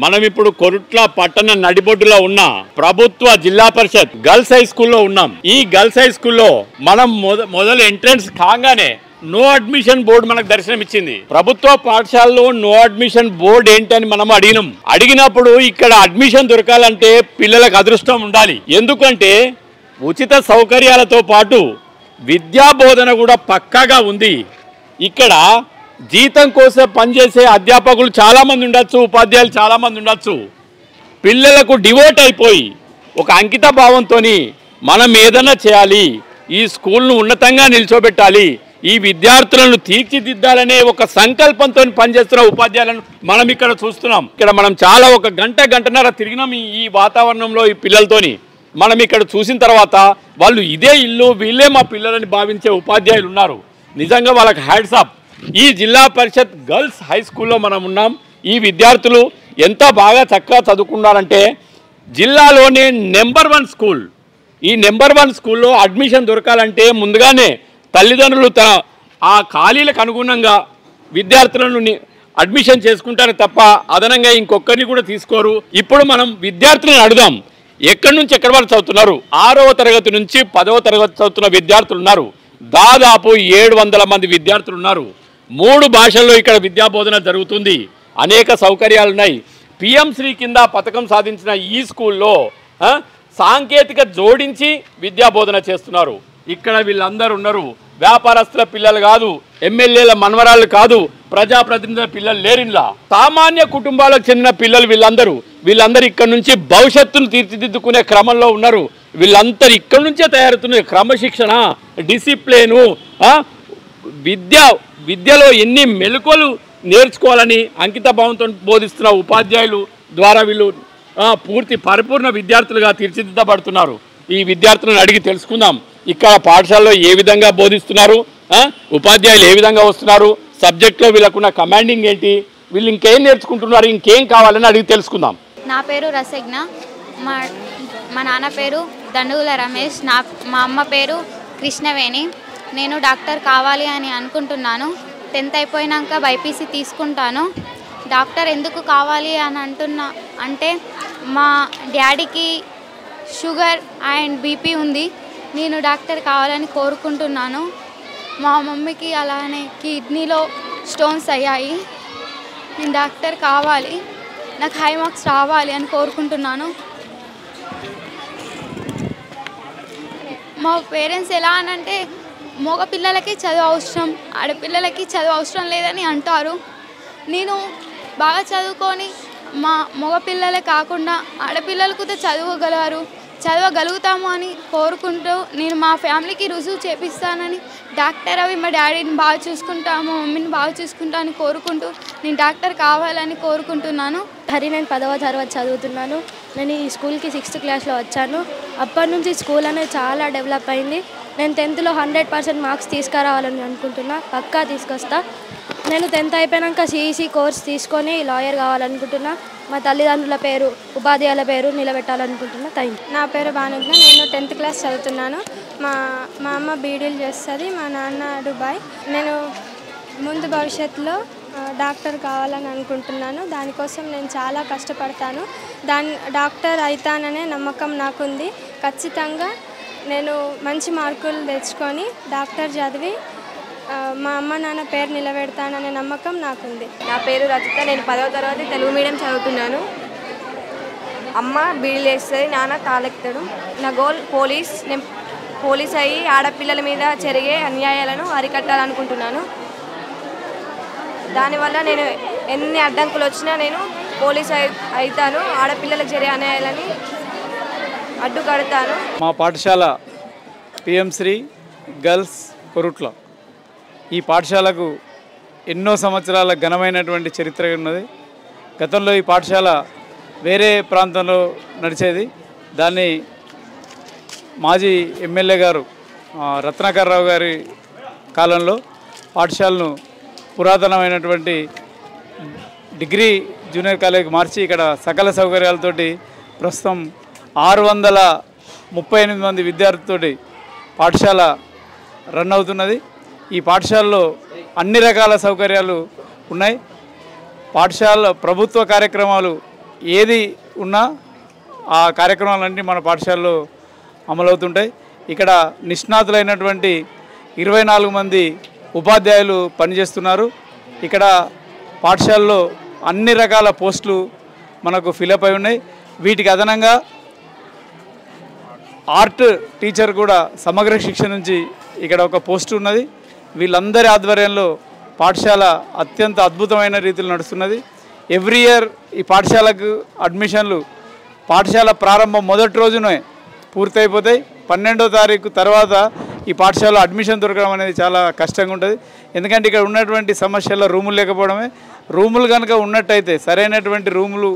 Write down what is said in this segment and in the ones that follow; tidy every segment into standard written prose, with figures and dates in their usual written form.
మనం ఇప్పుడు కొరుట్ల పట్టణ నడిబొడ్డులో ఉన్న ప్రభుత్వ జిల్లా పరిషత్ గర్ల్స్ హై స్కూల్లో ఉన్నాం. ఈ గర్ల్స్ హై స్కూల్లో మనం మొదలు ఎంట్రన్స్ కాగానే నో అడ్మిషన్ బోర్డు మనకు దర్శనం ఇచ్చింది. ప్రభుత్వ పాఠశాలలో నో అడ్మిషన్ బోర్డు ఏంటని మనం అడిగినప్పుడు ఇక్కడ అడ్మిషన్ దొరకాలంటే పిల్లలకు అదృష్టం ఉండాలి. ఎందుకంటే ఉచిత సౌకర్యాలతో పాటు విద్యా బోధన కూడా పక్కాగా ఉంది. ఇక్కడ జీతం కోసం పనిచేసే అధ్యాపకులు చాలామంది ఉండొచ్చు, ఉపాధ్యాయులు చాలామంది ఉండొచ్చు. పిల్లలకు డివోట్ అయిపోయి ఒక అంకిత భావంతో మనం ఏదైనా చేయాలి, ఈ స్కూల్ను ఉన్నతంగా నిల్చోబెట్టాలి, ఈ విద్యార్థులను తీర్చిదిద్దాలనే ఒక సంకల్పంతో పనిచేస్తున్న ఉపాధ్యాయులను మనం ఇక్కడ చూస్తున్నాం. ఇక్కడ మనం చాలా ఒక గంటన్నర తిరిగినాం ఈ వాతావరణంలో ఈ పిల్లలతోని. మనం ఇక్కడ చూసిన తర్వాత వాళ్ళు ఇదే ఇల్లు, వీళ్ళే మా పిల్లలని భావించే ఉపాధ్యాయులు ఉన్నారు. నిజంగా వాళ్ళకి హ్యాట్స్ ఆఫ్. ఈ జిల్లా పరిషత్ గర్ల్స్ హై స్కూల్లో మనం ఉన్నాం. ఈ విద్యార్థులు ఎంత బాగా చక్కగా చదువుకున్నారంటే జిల్లాలోనే నెంబర్ 1 స్కూల్. ఈ నెంబర్ 1 స్కూల్లో అడ్మిషన్ దొరకాలంటే ముందుగానే తల్లిదండ్రులు ఆ ఖాళీలకు అనుగుణంగా విద్యార్థులను అడ్మిషన్ చేసుకుంటారు తప్ప అదనంగా ఇంకొకరిని కూడా తీసుకోరు. ఇప్పుడు మనం విద్యార్థులను అడుగుదాం, ఎక్కడి నుంచి ఎక్కడి వరకు చదువుతున్నారు? 6వ తరగతి నుంచి 10వ తరగతి చదువుతున్న విద్యార్థులు ఉన్నారు. దాదాపు 700 మంది విద్యార్థులు ఉన్నారు. 3 భాషల్లో ఇక్కడ విద్యా బోధన జరుగుతుంది. అనేక సౌకర్యాలు ఉన్నాయి. పిఎం శ్రీ కింద పథకం సాధించిన ఈ స్కూల్లో సాంకేతిక జోడించి విద్యా బోధన చేస్తున్నారు. ఇక్కడ వీళ్ళందరూ ఉన్నారు. వ్యాపారస్తుల పిల్లలు కాదు, ఎమ్మెల్యేల మనవరాళ్ళు కాదు, ప్రజాప్రతినిధుల పిల్లలు లేరిలా. సామాన్య కుటుంబాలకు చెందిన పిల్లలు వీళ్ళందరూ ఇక్కడ నుంచి భవిష్యత్తును తీర్చిదిద్దుకునే క్రమంలో ఉన్నారు. వీళ్ళందరూ ఇక్కడ నుంచే తయారవుతున్న క్రమశిక్షణ, డిసిప్లిను, విద్యలో ఎన్ని మెలకువలు నేర్చుకోవాలని అంకిత భావంతో బోధిస్తున్న ఉపాధ్యాయులు ద్వారా వీళ్ళు పరిపూర్ణ విద్యార్థులుగా తీర్చిదిద్దబడుతున్నారు. ఈ విద్యార్థులను అడిగి తెలుసుకుందాం, ఇక్కడ పాఠశాలలో ఏ విధంగా బోధిస్తున్నారు, ఉపాధ్యాయులు ఏ విధంగా వస్తున్నారు, సబ్జెక్ట్లో వీళ్ళకున్న కమాండింగ్ ఏంటి, వీళ్ళు ఇంకేం నేర్చుకుంటున్నారు, ఇంకేం కావాలని అడిగి తెలుసుకుందాం. నా పేరు రసజ్ఞ, మా నాన్న పేరు దండుగుల రమేష్, మా అమ్మ పేరు కృష్ణవేణి. నేను డాక్టర్ కావాలి అని అనుకుంటున్నాను. 10th అయిపోయినాక బైపీసీ తీసుకుంటాను. డాక్టర్ ఎందుకు కావాలి అని అంటే మా డాడీకి షుగర్ అండ్ బీపీ ఉంది. నేను డాక్టర్ కావాలని కోరుకుంటున్నాను. మా మమ్మీకి అలానే కిడ్నీలో స్టోన్స్ అయ్యాయి. నేను డాక్టర్ కావాలి, నాకు హై మార్క్స్ రావాలి అని కోరుకుంటున్నాను. మా పేరెంట్స్ ఎలా అనంటే మగ పిల్లలకి చదువు అవసరం, ఆడపిల్లలకి చదువు అవసరం లేదని అంటారు. నేను బాగా చదువుకొని మా మగ పిల్లలే కాకుండా ఆడపిల్లలకు చదవగలుగుతాము అని కోరుకుంటూ నేను మా ఫ్యామిలీకి రుజువు చేపిస్తానని డాక్టర్ అవి మా డాడీని బాగా చూసుకుంటాము, మమ్మీని బాగా చూసుకుంటా అని కోరుకుంటూ నేను డాక్టర్ కావాలని కోరుకుంటున్నాను. నేను 10వ తరగతి చదువుతున్నాను. నేను ఈ స్కూల్కి 6th క్లాస్లో వచ్చాను. అప్పటి నుంచి స్కూల్ అనేది చాలా డెవలప్ అయింది. నేను 10thలో 100% మార్క్స్ తీసుకురావాలని అనుకుంటున్నా, పక్కా తీసుకొస్తా. నేను 10th అయిపోయాక సిఈసి కోర్స్ తీసుకొని లాయర్ కావాలనుకుంటున్నా. మా తల్లిదండ్రుల పేరు, ఉపాధ్యాయుల పేరు నిలబెట్టాలనుకుంటున్నా. Thank you. నా పేరు భానుజ్ఞ, నేను 10th క్లాస్ చదువుతున్నాను. మా అమ్మ బీడీలు చేస్తుంది, మా నాన్న దుబాయ్. నేను ముందు భవిష్యత్తులో డాక్టర్ కావాలని అనుకుంటున్నాను. దానికోసం నేను చాలా కష్టపడతాను. డాక్టర్ అవుతాననే నమ్మకం నాకుంది. ఖచ్చితంగా నేను మంచి మార్కులు తెచ్చుకొని డాక్టర్ చదివి మా అమ్మ నాన్న పేరు నిలబెడతాననే నమ్మకం నాకుంది. నా పేరు రచిత, నేను 10వ తరగతి తెలుగు మీడియం చదువుతున్నాను. అమ్మ బీడీలు వేస్తుంది, నాన్న తాళెక్తాడు. నా గోల్ పోలీస్. నేను పోలీస్ అయ్యి ఆడపిల్లల మీద జరిగే అన్యాయాలను అరికట్టాలనుకుంటున్నాను. దానివల్ల నేను ఎన్ని అడ్డంకులు వచ్చినా నేను పోలీస్ అవుతాను, ఆడపిల్లలకు జరిగే అన్యాయాలని అడ్డుకడతాను. మా పాఠశాల పిఎం శ్రీ గర్ల్స్ కొరుట్ల. ఈ పాఠశాలకు ఎన్నో సంవత్సరాల ఘనమైనటువంటి చరిత్ర ఉన్నది. గతంలో ఈ పాఠశాల వేరే ప్రాంతంలో నడిచేది. దాన్ని మాజీ ఎమ్మెల్యే గారు రత్నాకర్ రావు గారి కాలంలో పాఠశాలను పురాతనమైనటువంటి డిగ్రీ జూనియర్ కాలేజీకి మార్చి ఇక్కడ సకల సౌకర్యాలతోటి ప్రస్తుతం 638 మంది విద్యార్థులతోటి పాఠశాల రన్ అవుతున్నది. ఈ పాఠశాలలో అన్ని రకాల సౌకర్యాలు ఉన్నాయి. పాఠశాల ప్రభుత్వ కార్యక్రమాలు ఏది ఉన్నా ఆ కార్యక్రమాలన్నీ మన పాఠశాలలో అమలవుతుంటాయి. ఇక్కడ నిష్ణాతులైనటువంటి 24 మంది ఉపాధ్యాయులు పనిచేస్తున్నారు. ఇక్కడ పాఠశాలలో అన్ని రకాల పోస్టులు మనకు ఫిలప్ అయి ఉన్నాయి. వీటికి అదనంగా ఆర్ట్ టీచర్ కూడా సమగ్ర శిక్ష నుంచి ఇక్కడ ఒక పోస్ట్ ఉన్నది. వీళ్ళందరి ఆధ్వర్యంలో పాఠశాల అత్యంత అద్భుతమైన రీతిలో నడుస్తున్నది. ఎవ్రీ ఇయర్ ఈ పాఠశాలకు అడ్మిషన్లు పాఠశాల ప్రారంభం మొదటి రోజునే పూర్తయిపోతాయి. 12వ తారీఖు తర్వాత ఈ పాఠశాలలో అడ్మిషన్ దొరకడం అనేది చాలా కష్టంగా ఉంటుంది. ఎందుకంటే ఇక్కడ ఉన్నటువంటి సమస్యల్లో రూములు లేకపోవడమే. రూములు కనుక ఉన్నట్టయితే, సరైనటువంటి రూములు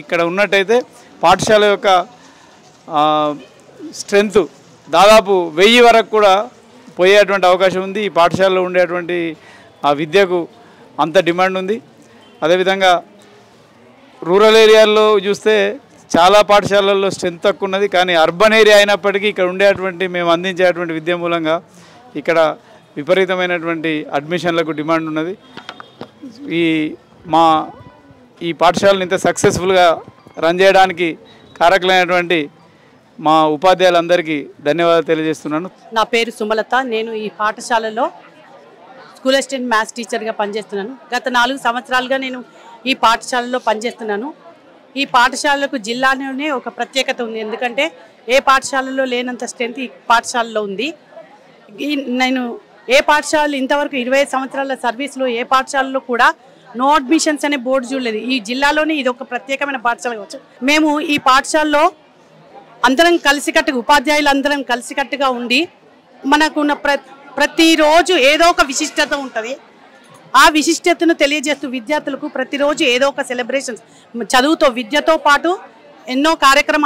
ఇక్కడ ఉన్నట్టయితే పాఠశాల యొక్క స్ట్రెంత్ దాదాపు 1000 వరకు కూడా పోయేటువంటి అవకాశం ఉంది. ఈ పాఠశాలలో ఉండేటువంటి ఆ విద్యకు అంత డిమాండ్ ఉంది. అదేవిధంగా రూరల్ ఏరియాల్లో చూస్తే చాలా పాఠశాలల్లో స్ట్రెంత్ తక్కువ ఉన్నది. కానీ అర్బన్ ఏరియా అయినప్పటికీ ఇక్కడ ఉండేటువంటి మేము అందించేటువంటి విద్య మూలంగా ఇక్కడ విపరీతమైనటువంటి అడ్మిషన్లకు డిమాండ్ ఉన్నది. ఈ పాఠశాలను ఇంత సక్సెస్ఫుల్గా రన్ చేయడానికి కారకులైనటువంటి మా ఉపాధ్యాయులందరికీ ధన్యవాదాలు తెలియజేస్తున్నాను. నా పేరు సుమలత. నేను ఈ పాఠశాలలో స్కూల్ అసిస్టెంట్ మ్యాథ్స్ టీచర్గా పనిచేస్తున్నాను. గత 4 సంవత్సరాలుగా నేను ఈ పాఠశాలలో పనిచేస్తున్నాను. ఈ పాఠశాలకు జిల్లాలోనే ఒక ప్రత్యేకత ఉంది. ఎందుకంటే ఏ పాఠశాలలో లేనంత స్ట్రెంత్ ఈ పాఠశాలలో ఉంది. నేను ఏ పాఠశాలలో ఇంతవరకు 25 సంవత్సరాల సర్వీస్లో ఏ పాఠశాలలో కూడా నో అడ్మిషన్స్ అనే బోర్డు చూడలేదు. ఈ జిల్లాలోనే ఇది ఒక ప్రత్యేకమైన పాఠశాల కావచ్చు. మేము ఈ పాఠశాలలో అందరం కలిసికట్టుగా, ఉపాధ్యాయులు అందరం కలిసికట్టుగా ఉండి మనకున్న ప్రతిరోజు ఏదో ఒక విశిష్టత ఉంటుంది. ఆ విశిష్టతను తెలియజేస్తూ విద్యార్థులకు ప్రతిరోజు ఏదో ఒక సెలబ్రేషన్స్, చదువుతో విద్యతో పాటు ఎన్నో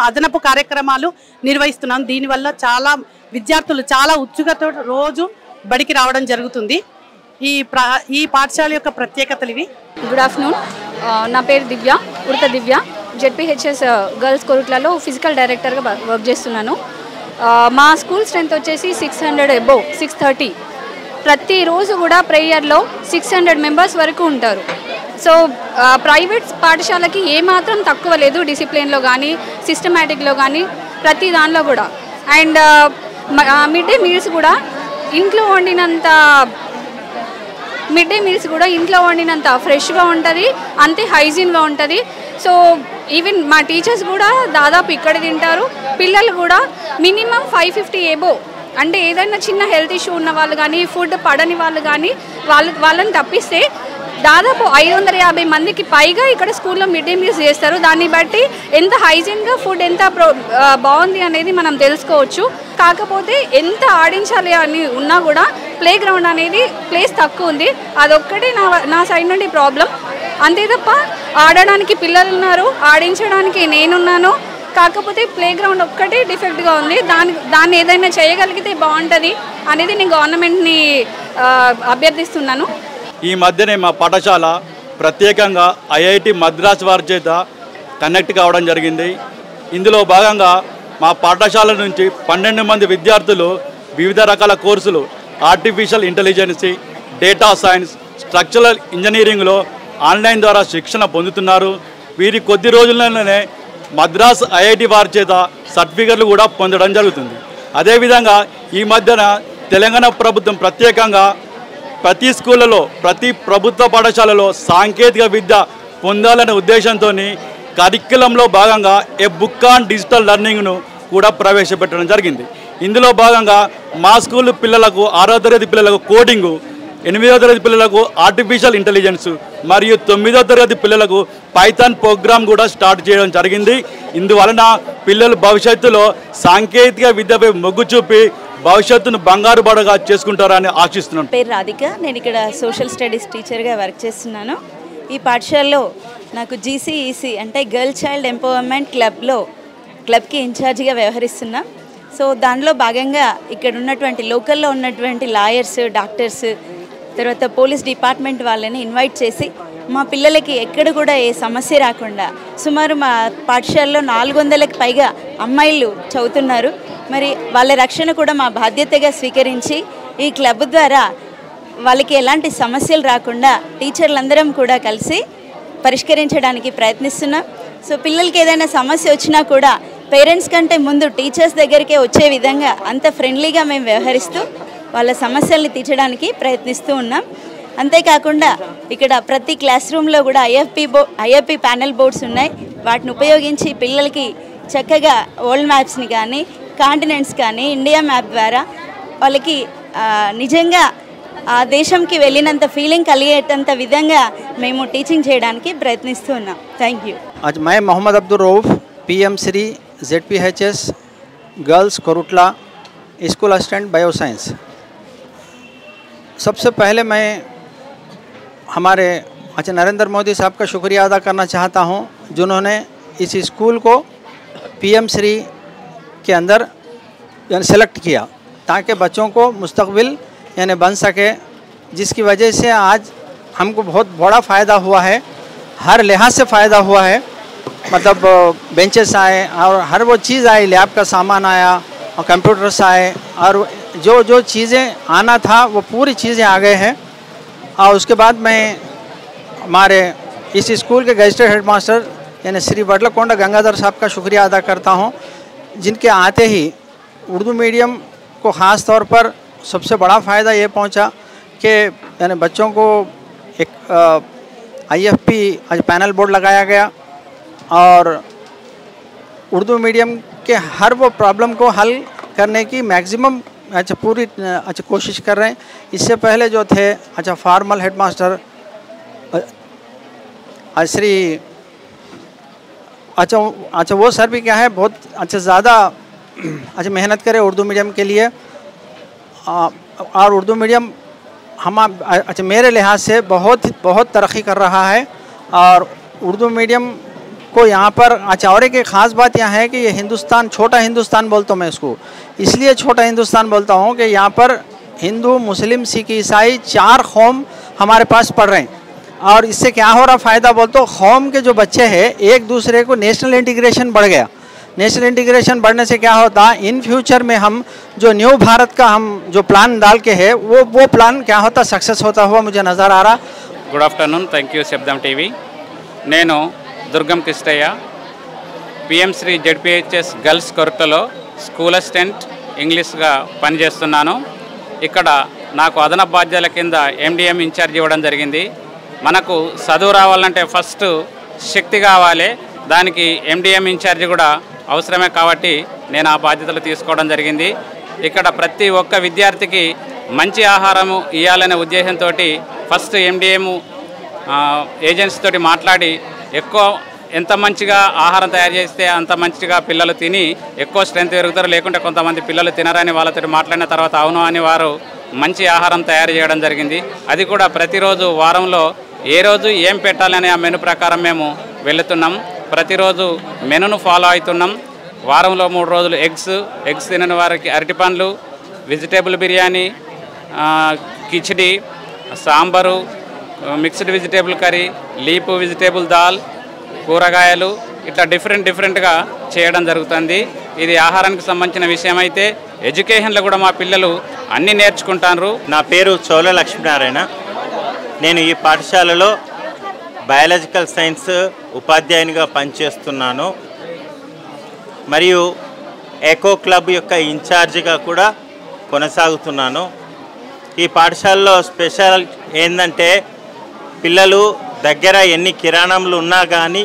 అదనపు కార్యక్రమాలు నిర్వహిస్తున్నాం. దీనివల్ల చాలా విద్యార్థులు చాలా ఉత్సుకతో రోజు బడికి రావడం జరుగుతుంది. ఈ పాఠశాల యొక్క ప్రత్యేకతలు ఇవి. Good afternoon. నా పేరు దివ్య, ఉడత దివ్య. జెడ్పీహెచ్ఎస్ గర్ల్స్ కోరుట్లలో ఫిజికల్ డైరెక్టర్గా వర్క్ చేస్తున్నాను. మా స్కూల్ స్ట్రెంత్ వచ్చేసి 600 అబోవ్ 630. ప్రతిరోజు కూడా ప్రేయర్లో 600 మెంబర్స్ వరకు ఉంటారు. సో ప్రైవేట్ పాఠశాలకి ఏమాత్రం తక్కువ లేదు, డిసిప్లిన్లో కానీ సిస్టమేటిక్లో కానీ ప్రతి దానిలో కూడా. అండ్ మిడ్ డే మీల్స్ కూడా ఇంట్లో వండినంత ఫ్రెష్గా ఉంటుంది, అంతే హైజీన్గా ఉంటుంది. సో ఈవెన్ మా టీచర్స్ కూడా దాదాపు ఇక్కడ తింటారు. పిల్లలు కూడా మినిమం 550 అబోవ్, అంటే ఏదైనా చిన్న హెల్త్ ఇష్యూ ఉన్న వాళ్ళు కానీ ఫుడ్ పడని వాళ్ళు కానీ వాళ్ళని తప్పిస్తే దాదాపు 550 మందికి పైగా ఇక్కడ స్కూల్లో మిడ్ డే మీల్స్ చేస్తారు. దాన్ని బట్టి ఎంత హైజీన్గా ఫుడ్ ఎంత బాగుంది అనేది మనం తెలుసుకోవచ్చు. కాకపోతే ఎంత ఆడించాలి అని ఉన్నా కూడా ప్లే గ్రౌండ్ అనేది ప్లేస్ తక్కువ ఉంది. అదొక్కటే నా సైడ్ నుండి ప్రాబ్లం. అంతే తప్ప ఆడడానికి పిల్లలు ఉన్నారు, ఆడించడానికి నేనున్నాను. కాకపోతే ప్లే గ్రౌండ్ ఒక్కటే డిఫెక్ట్గా ఉంది. దాన్ని ఏదైనా చేయగలిగితే బాగుంటుంది అనేది నేను గవర్నమెంట్ని అభ్యర్థిస్తున్నాను. ఈ మధ్యనే మా పాఠశాల ప్రత్యేకంగా ఐఐటి మద్రాస్ వారి చేత కనెక్ట్ కావడం జరిగింది. ఇందులో భాగంగా మా పాఠశాల నుంచి 12 మంది విద్యార్థులు వివిధ రకాల కోర్సులు artificial intelligence, data science, structural ఇంజనీరింగ్లో ఆన్లైన్ ద్వారా శిక్షణ పొందుతున్నారు. వీరి కొద్ది రోజుల్లోనే మద్రాస్ ఐఐటి వారి చేత సర్టిఫికెట్లు కూడా పొందడం జరుగుతుంది. అదేవిధంగా ఈ మధ్యన తెలంగాణ ప్రభుత్వం ప్రత్యేకంగా ప్రతి స్కూళ్ళలో, ప్రతి ప్రభుత్వ పాఠశాలలో సాంకేతిక విద్య పొందాలనే ఉద్దేశంతో కరిక్యులంలో భాగంగా ఏ బుక్ ఆన్ డిజిటల్ లెర్నింగ్ను కూడా ప్రవేశపెట్టడం జరిగింది. ఇందులో భాగంగా మా స్కూల్ పిల్లలకు 6వ తరగతి పిల్లలకు కోడింగు, 8వ తరగతి పిల్లలకు ఆర్టిఫిషియల్ ఇంటెలిజెన్స్ మరియు 9వ తరగతి పిల్లలకు పైథాన్ ప్రోగ్రామ్ కూడా స్టార్ట్ చేయడం జరిగింది. ఇందువలన పిల్లలు భవిష్యత్తులో సాంకేతిక విద్యపై మొగ్గు చూపి భవిష్యత్తును బంగారు బడగా చేసుకుంటారని ఆశిస్తున్నాను. పేరు రాధిక. నేను ఇక్కడ సోషల్ స్టడీస్ టీచర్గా వర్క్ చేస్తున్నాను. ఈ పాఠశాలలో నాకు జీసీఈసీ అంటే గర్ల్ చైల్డ్ ఎంపవర్మెంట్ క్లబ్కి ఇన్ఛార్జిగా వ్యవహరిస్తున్నా. సో దానిలో భాగంగా ఇక్కడ ఉన్నటువంటి లోకల్లో ఉన్నటువంటి లాయర్స్, డాక్టర్స్, తర్వాత పోలీస్ డిపార్ట్మెంట్ వాళ్ళని ఇన్వైట్ చేసి మా పిల్లలకి ఎక్కడ కూడా ఏ సమస్య రాకుండా, సుమారు మా పాఠశాలలో 400కి పైగా అమ్మాయిలు చదువుతున్నారు. మరి వాళ్ళ రక్షణ కూడా మా బాధ్యతగా స్వీకరించి ఈ క్లబ్ ద్వారా వాళ్ళకి ఎలాంటి సమస్యలు రాకుండా టీచర్లందరం కూడా కలిసి పరిష్కరించడానికి ప్రయత్నిస్తున్నాం. సో పిల్లలకి ఏదైనా సమస్య వచ్చినా కూడా పేరెంట్స్ కంటే ముందు టీచర్స్ దగ్గరికే వచ్చే విధంగా అంత ఫ్రెండ్లీగా మేము వ్యవహరిస్తూ వాళ్ళ సమస్యల్ని తీర్చడానికి ప్రయత్నిస్తూ ఉన్నాం. అంతేకాకుండా ఇక్కడ ప్రతి క్లాస్ రూమ్లో కూడా ఐఎఫ్పి ప్యానెల్ బోర్డ్స్ ఉన్నాయి. వాటిని ఉపయోగించి పిల్లలకి చక్కగా వరల్డ్ మ్యాప్స్ని కానీ కాంటినెంట్స్ కానీ ఇండియా మ్యాప్ ద్వారా వాళ్ళకి నిజంగా ఆ దేశంకి వెళ్ళినంత ఫీలింగ్ కలిగేటంత విధంగా మేము టీచింగ్ చేయడానికి ప్రయత్నిస్తూ ఉన్నాం. Thank you. आज मैं Mohammed Abdul Rauf PM Shri ZPHS girls Korutla school assistant bio science. सबसे पहले मैं हमारे नरेंद्र मोदी साहब का शुक्रिया अदा करना चाहता हूं, जिन्होंने इस स्कूल को PM श्री के अंदर सेलेक्ट किया ताकि बच्चों को मुस्तकबिल यानी बन सके, जिसकी वजह से आज हमको बहुत बड़ा फ़ायदा हुआ है। हर लिहाज से फ़ायदा हुआ है, मतलब बेंचेस आए और हर वो चीज़ आई, लैब का सामान आया और कंप्यूटर्स आए और जो जो चीज़ें आना था वो पूरी चीज़ें आ गए हैं। और उसके बाद मैं हमारे इस स्कूल के गैजेटेड हेडमास्टर यानी श्री वडलकोंडा गंगाधर साहब का शुक्रिया अदा करता हूँ, जिनके आते ही उर्दू मीडियम को ख़ास तौर पर सबसे बड़ा फ़ायदा ये पहुँचा कि यानी बच्चों को एक IFP पैनल बोर्ड लगाया गया और उर्दू मीडियम के हर वो प्रॉब्लम को हल करने की मैक्सिमम पूरी कोशिश कर रहे हैं। इससे पहले जो थे फॉर्मल हेडमास्टर श्री वो सर भी क्या है बहुत ज़्यादा मेहनत करे उर्दू मीडियम के लिए। और उर्दू मीडियम हम मेरे लिहाज से बहुत तरक्की कर रहा है। और उर्दू मीडियम को यहाँ पर और एक ख़ास बात यहाँ है कि ये हिंदुस्तान, छोटा हिंदुस्तान बोलता हूँ मैं इसको, इसलिए छोटा हिंदुस्तान बोलता हूँ कि यहाँ पर हिंदू, मुस्लिम, सिख, ईसाई 4 कौम हमारे पास पढ़ रहे हैं। और इससे क्या हो रहा फ़ायदा बोलते हो, कौम के जो बच्चे हैं एक दूसरे को नेशनल इंटीग्रेशन बढ़ गया। नेशनल इंटीग्रेशन बढ़ने से क्या होता है, इन फ्यूचर में हम जो न्यू भारत का हम जो प्लान डाल के है वो प्लान क्या होता सक्सेस होता हुआ मुझे नज़र आ रहा। Good afternoon, thank you Shabdam TV. నేను Durgam Krishnaiah PM Shri ZPHS girls కొరటలో స్కూల్ అసిస్టెంట్ ఇంగ్లీష్గా పనిచేస్తున్నాను. ఇక్కడ నాకు అదనపు బాధ్యతల కింద MDM ఇన్ఛార్జ్ ఇవ్వడం జరిగింది. మనకు చదువు రావాలంటే ఫస్ట్ శక్తి కావాలి, దానికి MDM ఇన్ఛార్జ్ కూడా అవసరమే కాబట్టి నేను ఆ బాధ్యతలు తీసుకోవడం జరిగింది. ఇక్కడ ప్రతి ఒక్క విద్యార్థికి మంచి ఆహారము ఇవ్వాలనే ఉద్దేశంతో ఫస్ట్ MDM ఏజెన్సీ తోటి మాట్లాడి ఎక్కువ ఎంత మంచిగా ఆహారం తయారు చేస్తే అంత మంచిగా పిల్లలు తిని ఎక్కువ స్ట్రెంత్ పెరుగుతారు, లేకుంటే కొంతమంది పిల్లలు తినరని వాళ్ళతో మాట్లాడిన తర్వాత అవును అని వారు మంచి ఆహారం తయారు చేయడం జరిగింది. అది కూడా ప్రతిరోజు వారంలో ఏ రోజు ఏం పెట్టాలనే ఆ మెను ప్రకారం మేము వెళుతున్నాం. ప్రతిరోజు మెనును ఫాలో అవుతున్నాం. వారంలో 3 రోజులు ఎగ్స్ తినని వారికి అరటిపండ్లు, vegetable biryani, khichdi, sambar, mixed vegetable curry, leap vegetable dal, కూరగాయలు ఇట్లా డిఫరెంట్గా చేయడం జరుగుతుంది. ఇది ఆహారానికి సంబంధించిన విషయం అయితే ఎడ్యుకేషన్లో కూడా మా పిల్లలు అన్నీ నేర్చుకుంటారు. నా పేరు చోళ లక్ష్మీనారాయణ. నేను ఈ పాఠశాలలో బయాలజికల్ సైన్స్ ఉపాధ్యాయునిగా పనిచేస్తున్నాను మరియు ఎకో క్లబ్ యొక్క ఇన్ఛార్జిగా కూడా కొనసాగుతున్నాను. ఈ పాఠశాలలో స్పెషల్ ఏంటంటే పిల్లలు దగ్గర ఎన్ని కిరాణంలు ఉన్నా కానీ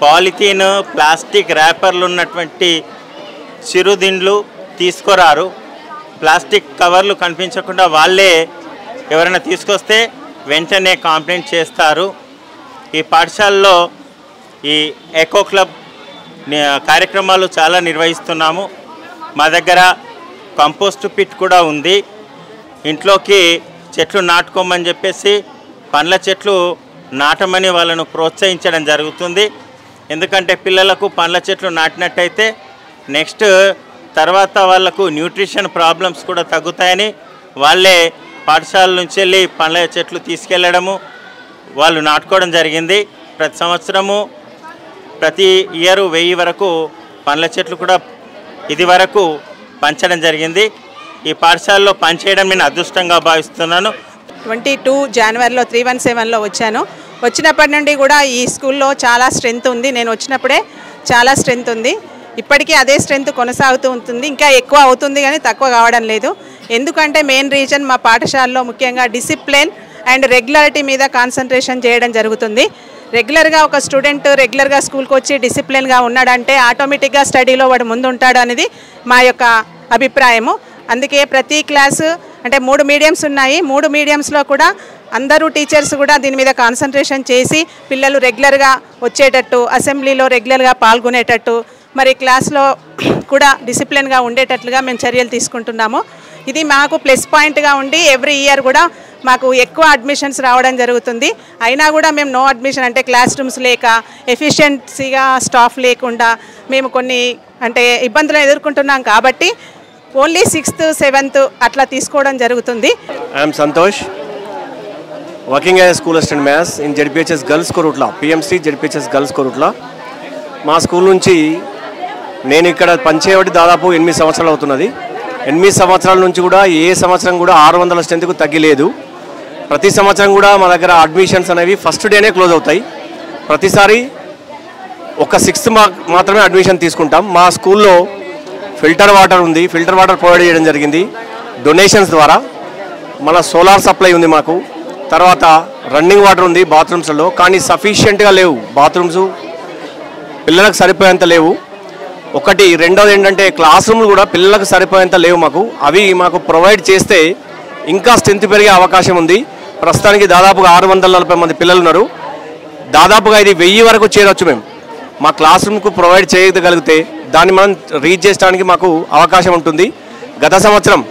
పాలిథీన్, ప్లాస్టిక్ ర్యాపర్లు ఉన్నటువంటి చిరుదిండ్లు తీసుకురారు. ప్లాస్టిక్ కవర్లు కనిపించకుండా వాళ్ళే ఎవరైనా తీసుకొస్తే వెంటనే కంప్లైంట్ చేస్తారు. ఈ పాఠశాలలో ఈ ఎకో క్లబ్ కార్యక్రమాలు చాలా నిర్వహిస్తున్నాము. మా దగ్గర కంపోస్ట్ పిట్ కూడా ఉంది. ఇంట్లోకి చెట్లు నాటుకోమని చెప్పేసి పండ్ల చెట్లు నాటమని వాళ్ళను ప్రోత్సహించడం జరుగుతుంది. ఎందుకంటే పిల్లలకు పండ్ల చెట్లు నాటినట్టయితే నెక్స్ట్ తర్వాత వాళ్ళకు న్యూట్రిషన్ ప్రాబ్లమ్స్ కూడా తగ్గుతాయని వాళ్ళే పాఠశాల నుంచి వెళ్ళి పండ్ల చెట్లు తీసుకెళ్ళడము వాళ్ళు నాటుకోవడం జరిగింది. ప్రతి సంవత్సరము ప్రతి ఇయర్ 1000 వరకు పండ్ల చెట్లు కూడా ఇది వరకు పంచడం జరిగింది. ఈ పాఠశాలలో పనిచేయడం నేను అదృష్టంగా భావిస్తున్నాను. 22 జనవరిలో 317లో వచ్చాను. వచ్చినప్పటి నుండి కూడా ఈ స్కూల్లో చాలా స్ట్రెంత్ ఉంది. నేను వచ్చినప్పుడే చాలా స్ట్రెంత్ ఉంది. ఇప్పటికీ అదే స్ట్రెంత్ కొనసాగుతూ ఉంటుంది. ఇంకా ఎక్కువ అవుతుంది కానీ తక్కువ కావడం లేదు. ఎందుకంటే మెయిన్ రీజన్ మా పాఠశాలలో ముఖ్యంగా డిసిప్లిన్ అండ్ రెగ్యులారిటీ మీద కాన్సన్ట్రేషన్ చేయడం జరుగుతుంది. రెగ్యులర్గా ఒక స్టూడెంట్ రెగ్యులర్గా స్కూల్కి వచ్చి డిసిప్లిన్గా ఉన్నాడంటే ఆటోమేటిక్గా స్టడీలో వాడు ముందు ఉంటాడు అనేది మా యొక్క అభిప్రాయము. అందుకే ప్రతి క్లాసు అంటే 3 మీడియంస్ ఉన్నాయి. 3 మీడియంస్లో కూడా అందరూ టీచర్స్ కూడా దీని మీద కాన్సన్ట్రేషన్ చేసి పిల్లలు రెగ్యులర్గా వచ్చేటట్టు, అసెంబ్లీలో రెగ్యులర్గా పాల్గొనేటట్టు, మరి క్లాస్లో కూడా డిసిప్లిన్గా ఉండేటట్లుగా మేము చర్యలు తీసుకుంటున్నాము. ఇది మాకు ప్లస్ పాయింట్గా ఉండి ఎవ్రీ ఇయర్ కూడా మాకు ఎక్కువ అడ్మిషన్స్ రావడం జరుగుతుంది. అయినా కూడా మేము నో అడ్మిషన్ అంటే క్లాస్ రూమ్స్ లేక ఎఫిషియన్సీగా స్టాఫ్ లేకుండా మేము కొన్ని అంటే ఇబ్బందులు ఎదుర్కొంటున్నాం కాబట్టి ఓన్లీ 6th 7th అట్లా తీసుకోవడం జరుగుతుంది. I'm Santosh, working as school assistant maths in ZPHS girls Korutla, PMC ZPHS girls Korutla. మా స్కూల్ నుంచి నేను ఇక్కడ పనిచేయబట్టి దాదాపు 8 సంవత్సరాలు అవుతున్నది. 8 సంవత్సరాల నుంచి కూడా ఏ సంవత్సరం కూడా 600 స్ట్రెంత్కు తగ్గిలేదు. ప్రతి సంవత్సరం కూడా మా దగ్గర అడ్మిషన్స్ అనేవి ఫస్ట్ డేనే క్లోజ్ అవుతాయి. ప్రతిసారి ఒక 6th మాత్రమే అడ్మిషన్ తీసుకుంటాం. మా స్కూల్లో ఫిల్టర్ వాటర్ ఉంది, ఫిల్టర్ వాటర్ ప్రొవైడ్ చేయడం జరిగింది డొనేషన్స్ ద్వారా. మన సోలార్ సప్లై ఉంది మాకు. తర్వాత రన్నింగ్ వాటర్ ఉంది బాత్రూమ్స్లో, కానీ సఫిషియెంట్గా లేవు బాత్రూమ్స్, పిల్లలకు సరిపోయేంత లేవు. ఒకటి. రెండోది ఏంటంటే క్లాస్ రూమ్లు కూడా పిల్లలకు సరిపోయేంత లేవు మాకు. అవి మాకు ప్రొవైడ్ చేస్తే ఇంకా స్ట్రెంత్ పెరిగే అవకాశం ఉంది. ప్రస్తుతానికి దాదాపుగా 640 మంది పిల్లలు ఉన్నారు. దాదాపుగా ఇది 1000 వరకు చేరవచ్చు. మేము మా క్లాస్ రూమ్కు ప్రొవైడ్ చేయగలిగితే దాన్ని మనం రీచ్ చేయడానికి మాకు అవకాశం ఉంటుంది. గత సంవత్సరం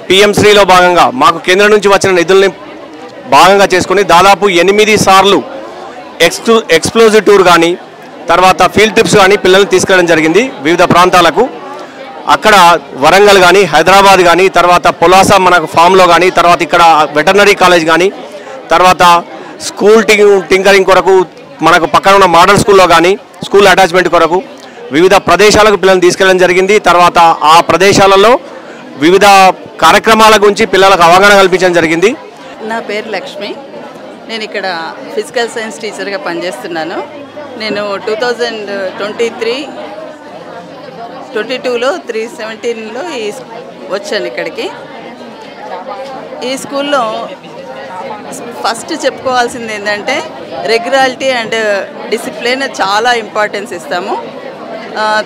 పిఎంశ్రీలో భాగంగా మాకు కేంద్రం నుంచి వచ్చిన నిధుల్ని భాగంగా చేసుకుని దాదాపు 8 సార్లు ఎక్స్ప్లోజివ్ టూర్ కానీ తర్వాత ఫీల్డ్ ట్రిప్స్ కానీ పిల్లల్ని తీసుకెళ్ళడం జరిగింది వివిధ ప్రాంతాలకు. అక్కడ వరంగల్ కానీ, హైదరాబాద్ కానీ, తర్వాత పొలాస మనకు ఫామ్లో కానీ, తర్వాత ఇక్కడ వెటర్నరీ కాలేజ్ కానీ, తర్వాత స్కూల్ టింకరింగ్ కొరకు మనకు పక్కన ఉన్న మోడల్ స్కూల్లో కానీ స్కూల్ అటాచ్మెంట్ కొరకు వివిధ ప్రదేశాలకు పిల్లల్ని తీసుకెళ్ళడం జరిగింది. తర్వాత ఆ ప్రదేశాలలో వివిధ కార్యక్రమాల గురించి పిల్లలకు అవగాహన కల్పించడం జరిగింది. నా పేరు లక్ష్మి, నేను ఇక్కడ ఫిజికల్ సైన్స్ టీచర్గా పనిచేస్తున్నాను. నేను 2022లో 317లో వచ్చాను ఇక్కడికి. ఈ స్కూల్లో ఫస్ట్ చెప్పుకోవాల్సింది ఏంటంటే రెగ్యులారిటీ అండ్ డిసిప్లిన్ చాలా ఇంపార్టెన్స్ ఇస్తాము.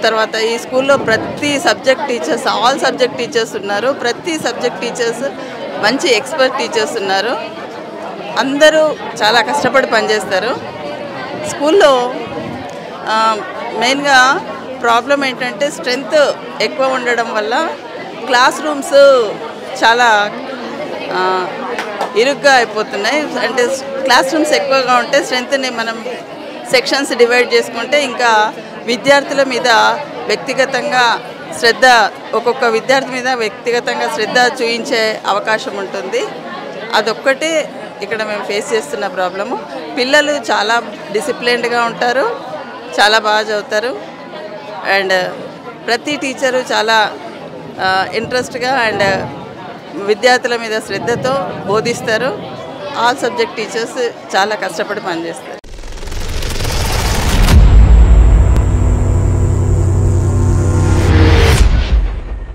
తర్వాత ఈ స్కూల్లో ప్రతి subject teachers, all subject teachers ఉన్నారు. ప్రతి సబ్జెక్ట్ టీచర్స్ మంచి ఎక్స్పర్ట్ టీచర్స్ ఉన్నారు. అందరూ చాలా కష్టపడి పనిచేస్తారు. స్కూల్లో మెయిన్గా ప్రాబ్లం ఏంటంటే స్ట్రెంత్ ఎక్కువ ఉండడం వల్ల క్లాస్ రూమ్స్ చాలా ఇరుగ్గా అయిపోతున్నాయి. అంటే క్లాస్ రూమ్స్ ఎక్కువగా ఉంటే స్ట్రెంత్ని మనం సెక్షన్స్ డివైడ్ చేసుకుంటే ఇంకా విద్యార్థుల మీద వ్యక్తిగతంగా శ్రద్ధ, ఒక్కొక్క విద్యార్థి మీద వ్యక్తిగతంగా శ్రద్ధ చూపించే అవకాశం ఉంటుంది. అదొక్కటే ఇక్కడ మేము ఫేస్ చేస్తున్న ప్రాబ్లము. పిల్లలు చాలా డిసిప్లిన్డ్గా ఉంటారు, చాలా బాగా చదువుతారు. అండ్ ప్రతి టీచరు చాలా ఇంట్రెస్ట్గా అండ్ విద్యార్థుల మీద శ్రద్ధతో బోధిస్తారు. ఆల్ సబ్జెక్ట్ టీచర్స్ చాలా కష్టపడి పనిచేస్తారు.